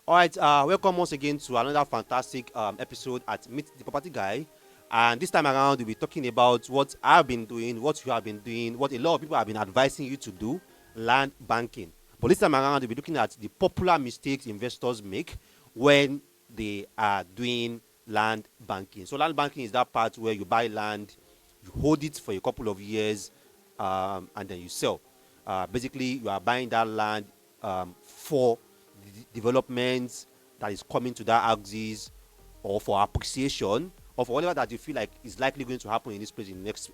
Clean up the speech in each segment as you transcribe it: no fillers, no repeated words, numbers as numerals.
All right, welcome once again to another fantastic episode at Meet the Property Guy. And this time around, we'll be talking about what I've been doing, what you have been doing, what a lot of people have been advising you to do, land banking. But this time around, we'll be looking at the popular mistakes investors make when they are doing land banking. So, land banking is that part where you buy land, you hold it for a couple of years, and then you sell. Basically, you are buying that land for development that is coming to that axis, or for appreciation, or for whatever that you feel like is likely going to happen in this place in the next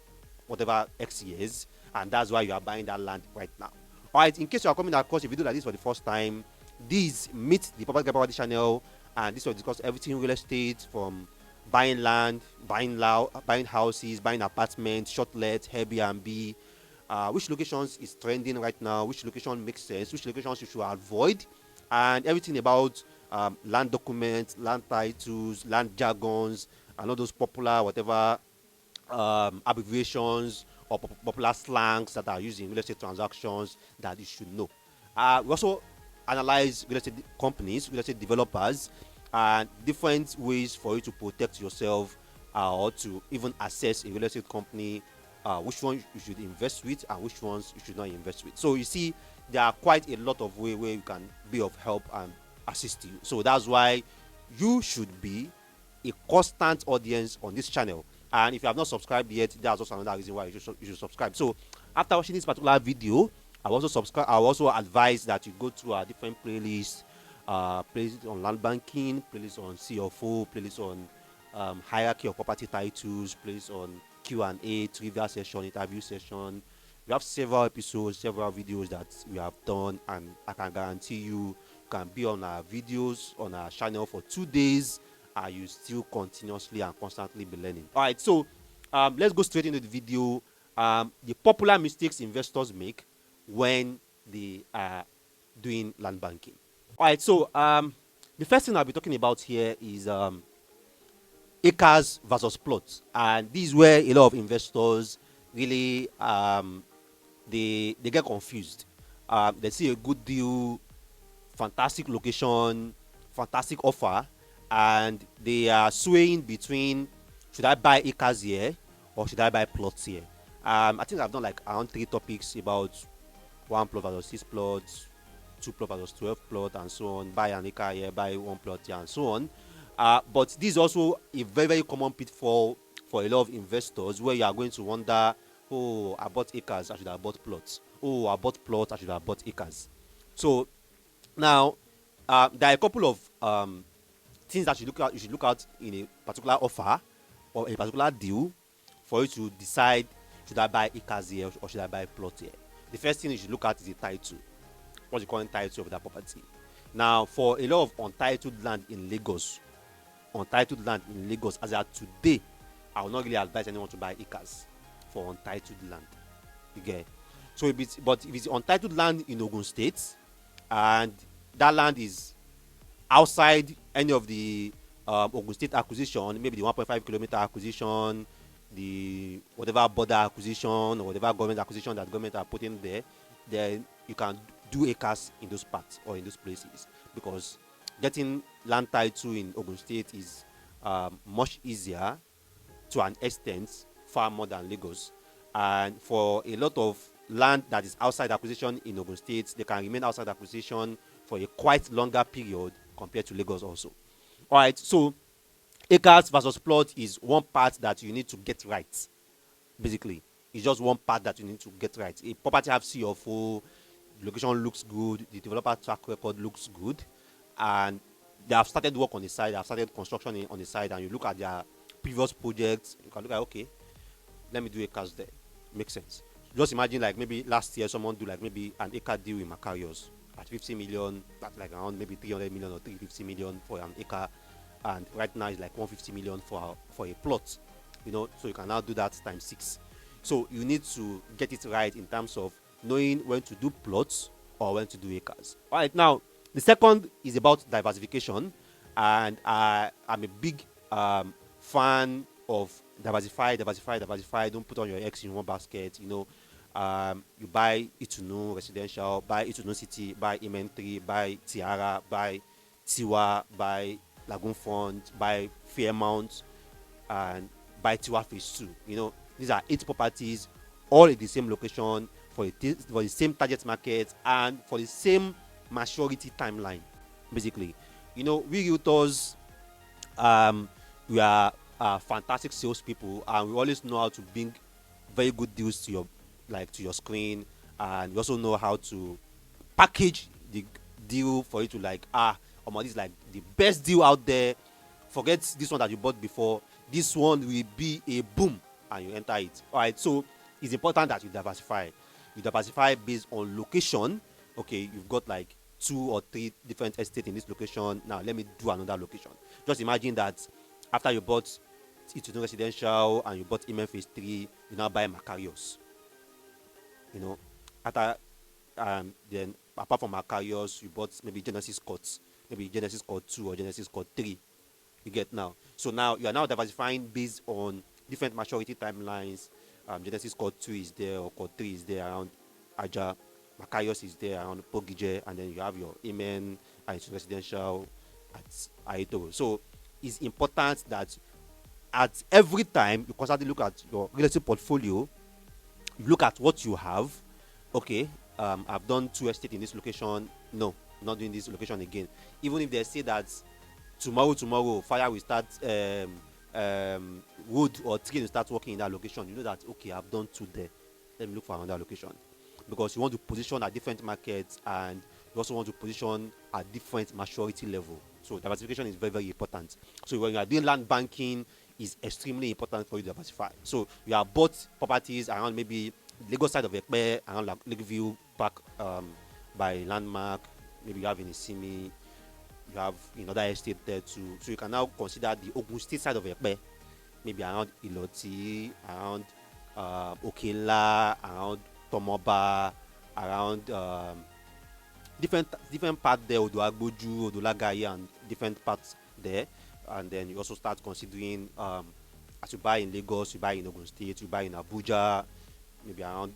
whatever X years, and that's why you are buying that land right now. All right, in case you are coming across a video like this for the first time, this Meet the Property channel, and this will discuss everything real estate, from buying land, buying houses, buying apartments, short let, Airbnb, which locations is trending right now, which location makes sense, which locations you should avoid, and everything about land documents, land titles, land jargons, and all those popular whatever abbreviations or popular slangs that are used in real estate transactions that you should know. We also analyze real estate companies, real estate developers, and different ways for you to protect yourself, or to even assess a real estate company, which one you should invest with and which ones you should not invest with. So you see, there are quite a lot of ways where you can be of help and assist you. So that's why you should be a constant audience on this channel. And if you have not subscribed yet, that's also another reason why you should subscribe. So after watching this particular video, I also advise that you go to our different playlists, playlists on land banking, playlists on CFO, playlists on hierarchy of property titles, playlists on Q&A, trivia session, interview session. We have several episodes, several videos that we have done, and I can guarantee you can be on our videos on our channel for 2 days, and you still continuously and constantly be learning. All right, so let's go straight into the video. The popular mistakes investors make when they are doing land banking. All right, so the first thing I'll be talking about here is acres versus plots, and this is where a lot of investors really they get confused. They see a good deal, fantastic location, fantastic offer, and they are swaying between, should I buy acres here or should I buy plots here? I think I've done like around 3 topics about 1 plot versus 6 plots, 2 plot versus 12 plot, and so on. Buy an acre here, buy 1 plot here, and so on. But this is also a very, very common pitfall for a lot of investors, where you are going to wonder, oh, I bought acres, I should have bought plots. Oh, I bought plots, I should have bought acres. So now, there are a couple of things that you should look at in a particular offer or a particular deal for you to decide, should I buy acres here or should I buy plot here. The first thing you should look at is the title. What's the current title of that property? Now, for a lot of untitled land in Lagos, as of today, I will not really advise anyone to buy acres for untitled land. You get? So if it's untitled land in Ogun State, and that land is outside any of the Ogun State acquisition, maybe the 1.5 kilometer acquisition, the whatever border acquisition, or whatever government acquisition that government are putting there, then you can do acres in those parts or in those places, because getting land title in Ogun State is much easier to an extent, far more than Lagos. And for a lot of land that is outside acquisition in Ogun State, they can remain outside acquisition for a quite longer period compared to Lagos also. All right, so acres versus plot is one part that you need to get right. Basically, it's just one part that you need to get right. A property have CFO, the location looks good, the developer track record looks good, and they have started work on the side, they have started construction on the side, and you look at their previous projects, you can look at, okay, let me do acres there. Makes sense. Just imagine, like, maybe last year someone do like maybe an acre deal in Macarius at 50 million, that's like around maybe 300 million or 350 million for an acre, and right now it's like 150 million for a plot. So you can now do that times 6. So you need to get it right in terms of knowing when to do plots or when to do acres. All right, now the second is about diversification, and I'm a big fan of diversify. Don't put all your eggs in one basket. You buy Itunu residential, buy Itunu city, buy Imentry, buy Tiara, buy Tiwa, buy Lagoon Front, buy Fairmount, and buy Tiwa Phase 2. These are 8 properties, all in the same location for the same target market and for the same maturity timeline. Basically, we realtors, um, we are fantastic salespeople, and we always know how to bring very good deals to your screen, and we also know how to package the deal for you to this is like the best deal out there. Forget this one that you bought before. This one will be a boom, and you enter it. All right, so it's important that you diversify. You diversify based on location. Okay, you've got like 2 or 3 different estates in this location. Now let me do another location. Just imagine that after you bought Itunu Residential and you bought Imen Phase 3, you now buy Macarius. After then apart from Macarius, you bought maybe Genesis Court, maybe Genesis Court 2 or Genesis Court 3. You get now. So now you are now diversifying based on different maturity timelines. Genesis Court 2 is there, or Court 3 is there around Aja. Macarius is there around Pogije, and then you have your Amen and Residential at Aito. So it's important that at every time you constantly look at your real estate portfolio, you look at what you have. Okay, I've done 2 estates in this location. No, not doing this location again. Even if they say that tomorrow fire will start, wood or tree will start working in that location, you know that okay, I've done 2 there, let me look for another location, because you want to position at different markets and you also want to position at different maturity level. So diversification is very, very important. So when you are doing land banking, it's extremely important for you to diversify. So you have bought properties around maybe Lagos side of Ekpe, around like Lakeview Park, by Landmark. Maybe you have in Isimi, you have another estate there too. So you can now consider the Ogun State side of Ekpe, maybe around Iloti, around Okela, around Tomoba, around different parts there, Odoagboju, Odolagaye, and different parts there. And then you also start considering, as you buy in Lagos, you buy in Ogun State, you buy in Abuja, maybe around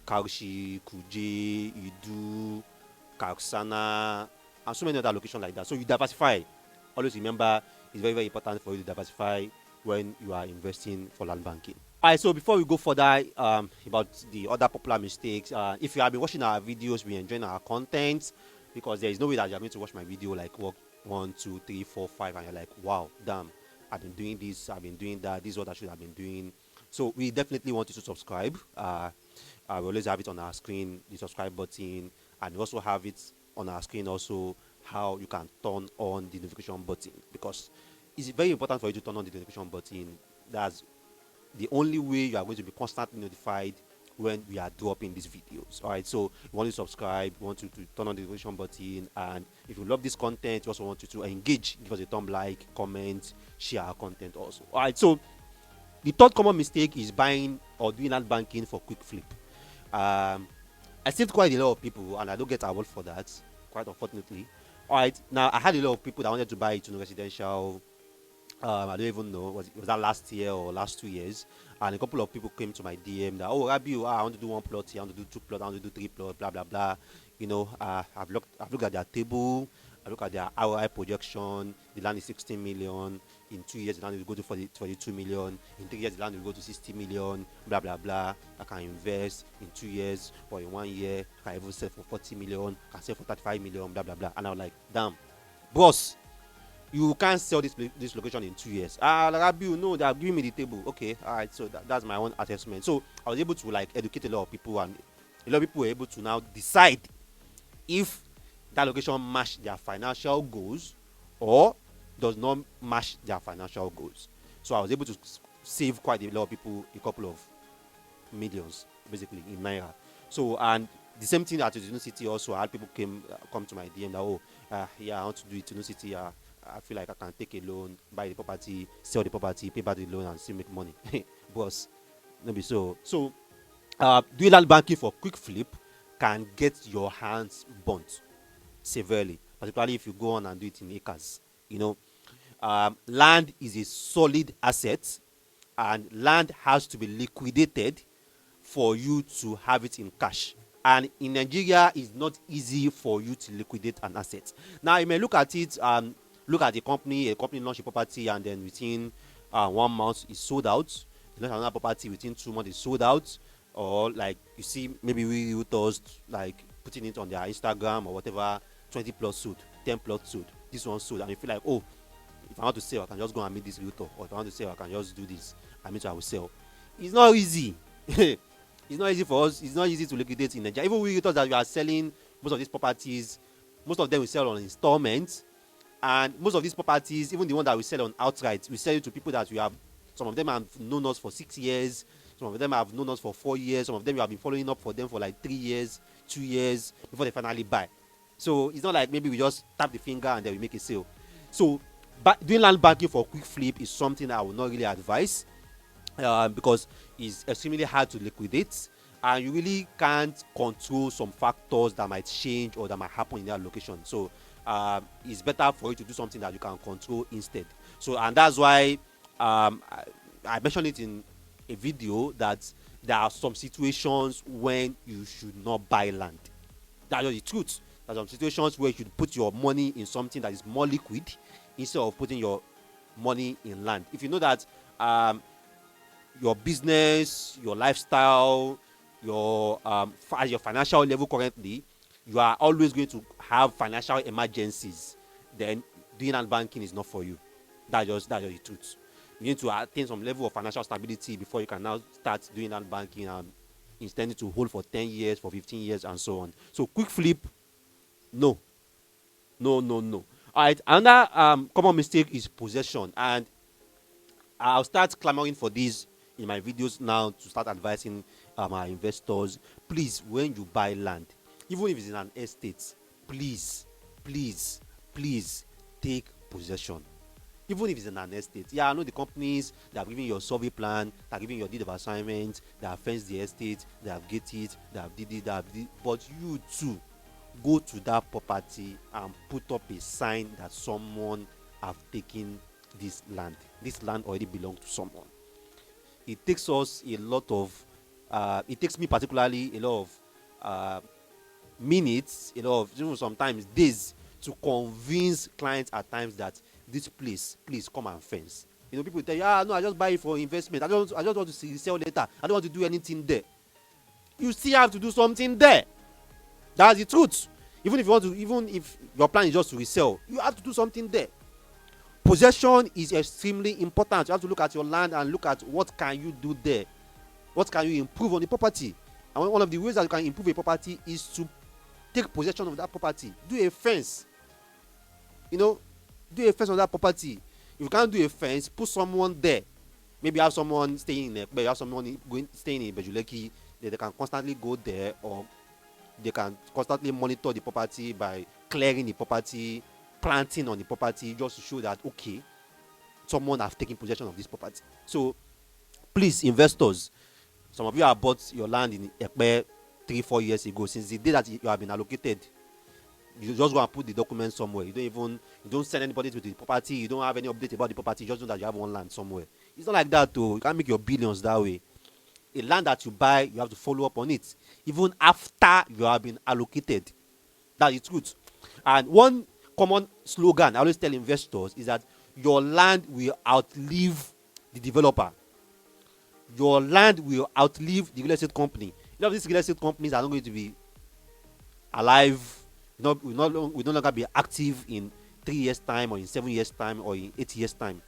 Kaushi, Kuje, Idu, Kaksana, and so many other locations like that. So you diversify. Always remember, it's very, very important for you to diversify when you are investing for land banking. Alright, so before we go further about the other popular mistakes, if you have been watching our videos, we enjoying our content, because there is no way that you are going to watch my video like 1, 2, 3, 4, 5, and you're like, wow, damn, I've been doing this, I've been doing that, this is what I should have been doing. So we definitely want you to subscribe. We always have it on our screen, the subscribe button, and we also have it on our screen also how you can turn on the notification button, because it's very important for you to turn on the notification button. That's the only way you are going to be constantly notified when we are dropping these videos. All right, so you want to subscribe, you want you to turn on the notification button, and if you love this content, you also want you to engage, give us a thumb like, comment, share our content also. All right, so the third common mistake is buying or doing land banking for quick flip. I saved quite a lot of people, and I don't get award for that, quite unfortunately. All right, now I had a lot of people that wanted to buy Itunu Residential. I don't even know, was that last year or last 2 years, and a couple of people came to my DM that, oh Rabiu, I want to do 1 plot here, I want to do 2 plots, I want to do 3 plots, blah blah blah. I've looked at their table, I look at their ROI projection. The land is 16 million. In 2 years, the land will go to 42 million. In 3 years, the land will go to 60 million. Blah blah blah. I can invest in 2 years or in 1 year. I can even sell for 40 million. I can sell for 35 million. Blah blah blah. And I was like, damn, boss, you can't sell this location in 2 years. Rabiu, no, they are giving me the table. Okay, all right. So that's my own assessment. So I was able to like educate a lot of people, and a lot of people were able to now decide if that location match their financial goals or does not match their financial goals. So I was able to save quite a lot of people a couple of millions, basically in naira. So, and the same thing at Itunu City also, I had people come to my DM that, yeah, I want to do Itunu City. I feel like I can take a loan, buy the property, sell the property, pay back the loan, and still make money. Boss, maybe so. So, doing land banking for quick flip can get your hands burnt severely, particularly if you go on and do it in acres. Land is a solid asset, and land has to be liquidated for you to have it in cash. And in Nigeria, it's not easy for you to liquidate an asset. Now, you may look at it, look at a company launched a property, and then within 1 month it's sold out. You launch another property, within 2 months it's sold out. Or like you see, maybe we realtors like putting it on their Instagram or whatever, 20 plus sold, 10 plus sold, this one sold, and you feel like, oh, if I want to sell, I can just go and meet this realtor, or if I want to sell, I can just do this. I will sell. It's not easy. It's not easy for us. It's not easy to liquidate in Nigeria. Even we realtors that we are selling most of these properties, most of them we sell on installments, and most of these properties, even the one that we sell on outright, we sell it to people that we have. Some of them have known us for 6 years. Some of them have known us for 4 years. Some of them we have been following up for them for like 3 years, 2 years before they finally buy. So it's not like maybe we just tap the finger and then we make a sale. So doing land banking for quick flip is something I would not really advise, because it's extremely hard to liquidate, and you really can't control some factors that might change or that might happen in that location. So it's better for you to do something that you can control instead. So, and that's why I mentioned it in a video that there are some situations when you should not buy land. That's the truth. There are some situations where you should put your money in something that is more liquid instead of putting your money in land. If you know that your business, your lifestyle, your financial level currently, you are always going to have financial emergencies, then doing land banking is not for you. That's just the truth. You need to attain some level of financial stability before you can now start doing land banking and intending to hold for 10 years, for 15 years, and so on. So quick flip, no. All right, another common mistake is possession, and I'll start clamoring for this in my videos now to start advising our investors. Please, when you buy land, even if it's in an estate, please take possession. Even if it's in an estate. Yeah, I know the companies that have given your survey plan, that are giving your deed of assignment, that have fenced the estate, that have gated it, that have did it, but you too go to that property and put up a sign that someone have taken this land. This land already belongs to someone. It takes us a lot of it takes me particularly a lot of minutes, a lot of, even sometimes days, to convince clients at times that this place, please come and fence. You know, people tell you, no, I just buy it for investment. I just want to sell later. I don't want to do anything there. You still have to do something there. That's the truth. Even if your plan is just to resell, you have to do something there. Possession is extremely important. You have to look at your land and look at what can you do there. What can you improve on the property? And one of the ways that you can improve a property is to take possession of that property. Do a fence. Do a fence on that property. If you can't do a fence, put someone there. Maybe have someone staying in you have someone staying in Bejuleki. They can constantly go there, or they can constantly monitor the property by clearing the property, planting on the property, just to show that, okay, someone have taken possession of this property. So please, investors, some of you have bought your land in Ekpe 3-4 years ago. Since the day that you have been allocated, you just go and put the document somewhere. You don't send anybody to the property. You don't have any update about the property. You just know that you have one land somewhere. It's not like that though. You can't make your billions that way. A land that you buy, you have to follow up on it even after you have been allocated. That is truth. And one common slogan I always tell investors is that your land will outlive the developer. Your land will outlive the real estate company. These real estate companies are not going to be alive, will no longer be active in 3 years time, or in 7 years time, or in 8 years time.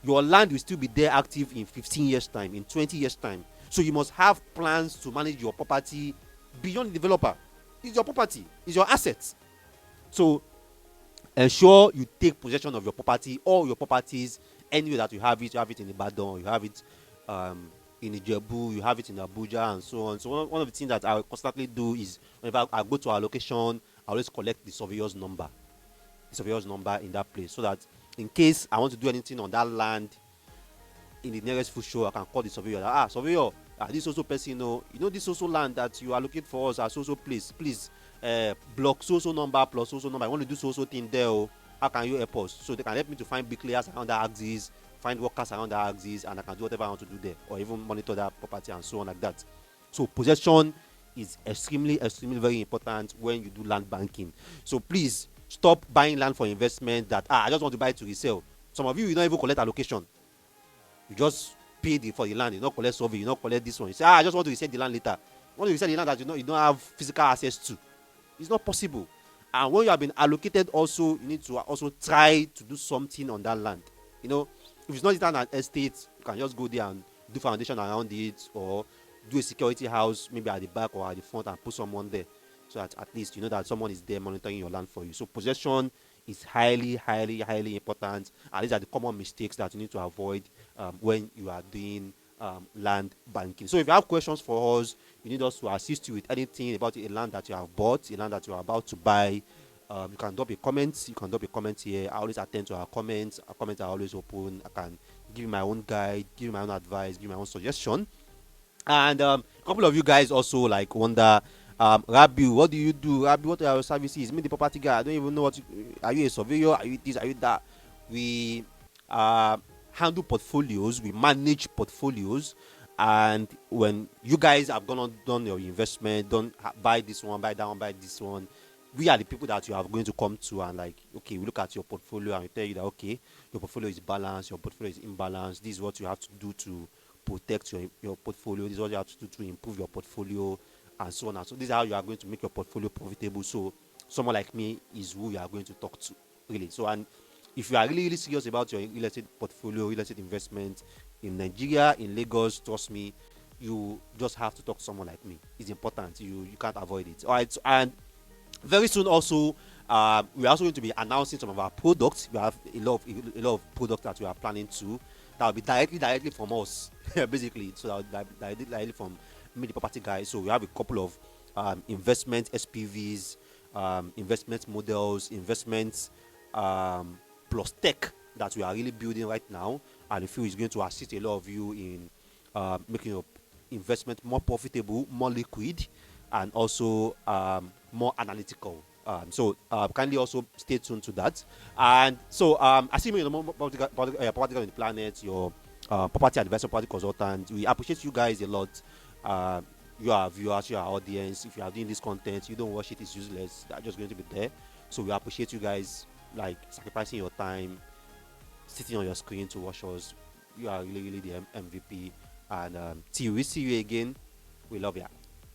Your land will still be there active in 15 years time, in 20 years time. So you must have plans to manage your property beyond the developer. It's your property, it's your assets. So ensure you take possession of your property, all your properties, anywhere that you have it in Ibadan, you have it in Ijebu, you have it in Abuja, and so on. So one of the things that I constantly do is, whenever I go to our location, I always collect the surveyor's number in that place, so that in case I want to do anything on that land in the nearest food show, I can call the surveyor. Surveyor, this also person, this also land that you allocate for us as also place, please block so number plus so number. I want to do so thing there. How can you help us? So they can help me to find bricklayers around that axis, find workers around that axis, and I can do whatever I want to do there, or even monitor that property and so on like that. So possession is extremely very important when you do land banking. So please stop buying land for investment that I just want to buy it to resell. Some of you will not even collect allocation. You just pay for the land, you not collect survey, you not collect this one. You say, I just want to resell the land later. You want to resell the land that you don't have physical access to. It's not possible. And when you have been allocated, also you need to also try to do something on that land. You know, if it's not an estate, you can just go there and do foundation around it, or do a security house maybe at the back or at the front and put someone there, so that at least you know that someone is there monitoring your land for you. So possession is highly important, and these are the common mistakes that you need to avoid when you are doing land banking. So if you have questions for us, you need us to assist you with anything about a land that you have bought, a land that you are about to buy, you can drop a comment. You can drop a comment here. I always attend to our comments. Our comments are always open. I can give you my own guide, give you my own advice, give you my own suggestion. And a couple of you guys also like wonder, Rabiu, what do you do? Rabiu, what are your services? Me, the property guy. I don't even know what. Are you a surveyor? Are you this? Are you that? We handle portfolios. We manage portfolios. And when you guys have gone on done your investment, don't buy this one, buy that one, buy this one. We are the people that you are going to come to and like, okay, we look at your portfolio and we tell you that okay, your portfolio is balanced, your portfolio is imbalanced. This is what you have to do to protect your portfolio. This is what you have to do to improve your portfolio, and so on and so. This is how you are going to make your portfolio profitable. So someone like me is who you are going to talk to, really. So, and if you are really serious about your real estate portfolio, real estate investment in Nigeria, in Lagos, trust me, you just have to talk to someone like me. It's important. You can't avoid it. All right. So, and very soon also, we're also going to be announcing some of our products. We have a lot of products that we are planning to, that will be directly from us basically. So that will be directly from me, the property guy. So we have a couple of investment SPVs, investment models, investments, plus tech that we are really building right now, and I feel it's going to assist a lot of you in making your investment more profitable, more liquid, and also more analytical. So kindly also stay tuned to that. And so I see you in the political in the planet, your property advisor, property consultant. We appreciate you guys a lot. Your viewers, your audience. If you are doing this content, you don't watch it, it's useless. They're just going to be there. So we appreciate you guys like sacrificing your time, sitting on your screen to watch us. You are really the MVP. And till we see you again, we love you.